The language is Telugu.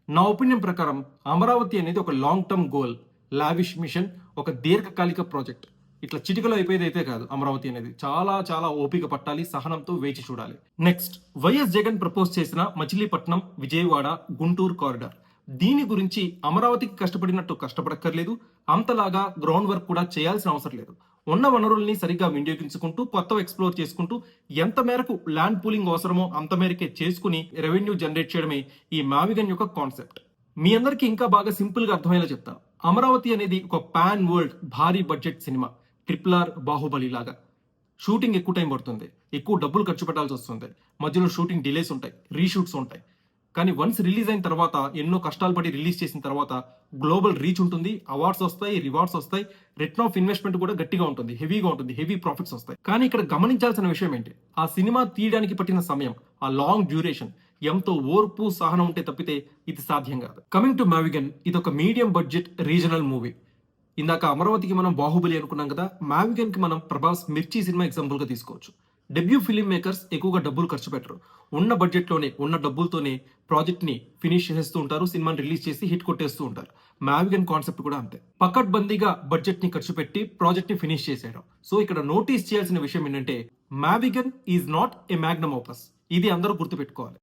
నా ఒపీనియన్ ప్రకారం అమరావతి అనేది ఒక long term goal, lavish mission, ఒక దీర్ఘకాలిక ప్రాజెక్ట్. ఇట్లా చిటికలో అయిపోయేది అయితే కాదు. అమరావతి అనేది చాలా చాలా ఓపిక పట్టాలి, సహనంతో వేచి చూడాలి. నెక్స్ట్, వైఎస్ జగన్ ప్రపోజ్ చేసిన మచిలీపట్నం విజయవాడ గుంటూరు కారిడార్. దీని గురించి అమరావతికి కష్టపడినట్టు కష్టపడక్కర్లేదు, అంతలాగా గ్రౌండ్ వర్క్ కూడా చేయాల్సిన అవసరం లేదు. ఉన్న వనరుల్ని సరిగ్గా వినియోగించుకుంటూ కొత్తవి ఎక్స్ప్లోర్ చేసుకుంటూ ఎంత మేరకు ల్యాండ్ పూలింగ్ అవసరమో అంత మేరకే చేసుకుని రెవెన్యూ జనరేట్ చేయడమే ఈ మావిగన్ యొక్క కాన్సెప్ట్. మీ అందరికీ ఇంకా బాగా సింపుల్ గా అర్థమయ్యేలా చెప్తాను. అమరావతి అనేది ఒక పాన్ వరల్డ్ భారీ బడ్జెట్ సినిమా, RRR, బాహుబలి లాగా. షూటింగ్ ఎక్కువ టైం పడుతుంది, ఎక్కువ డబ్బులు ఖర్చు పెట్టాల్సి వస్తుంది, మధ్యలో షూటింగ్ డిలేస్ ఉంటాయి, రీషూట్స్ ఉంటాయి. కానీ వన్స్ రిలీజ్ అయిన తర్వాత, ఎన్నో కష్టాలు పడి రిలీజ్ చేసిన తర్వాత గ్లోబల్ రీచ్ ఉంటుంది, అవార్డ్స్ వస్తాయి, రివార్డ్స్ వస్తాయి, రిటర్న్ ఆఫ్ ఇన్వెస్ట్మెంట్ కూడా గట్టిగా ఉంటుంది, హెవీగా ఉంటుంది, హెవీ ప్రాఫిట్స్ వస్తాయి. కానీ ఇక్కడ గమనించాల్సిన విషయం ఏంటి, ఆ సినిమా తీయడానికి పట్టిన సమయం, ఆ లాంగ్ డ్యూరేషన్, ఎంతో ఓర్పు సహనం ఉంటే తప్పితే ఇది సాధ్యం కాదు. కమింగ్ టు మావిగన్, ఇది ఒక మీడియం బడ్జెట్ రీజనల్ మూవీ. ఇందాక అమరావతికి మనం బాహుబలి అనుకున్నాం కదా, మావిగన్ కి మనం ప్రభాస్ మిర్చి సినిమా ఎగ్జాంపుల్ గా తీసుకోవచ్చు. డెబ్యూ ఫిలిం మేకర్స్ ఎక్కువగా డబ్బులు ఖర్చు పెట్టరు, ఉన్న బడ్జెట్ లోనే ఉన్న డబ్బులతోనే ప్రాజెక్ట్ ని ఫినిష్ చేస్తూ ఉంటారు, సినిమాని రిలీజ్ చేసి హిట్ కొట్టేస్తూ ఉంటారు. మావిగన్ కాన్సెప్ట్ కూడా అంతే, పకడ్బందీగా బడ్జెట్ ని ఖర్చు పెట్టి ప్రాజెక్ట్ ని ఫినిష్ చేసేయడం. సో ఇక్కడ నోటీస్ చేయాల్సిన విషయం ఏంటంటే, Mavigan is not a magnum opus. ఇది అందరూ గుర్తుపెట్టుకోవాలి.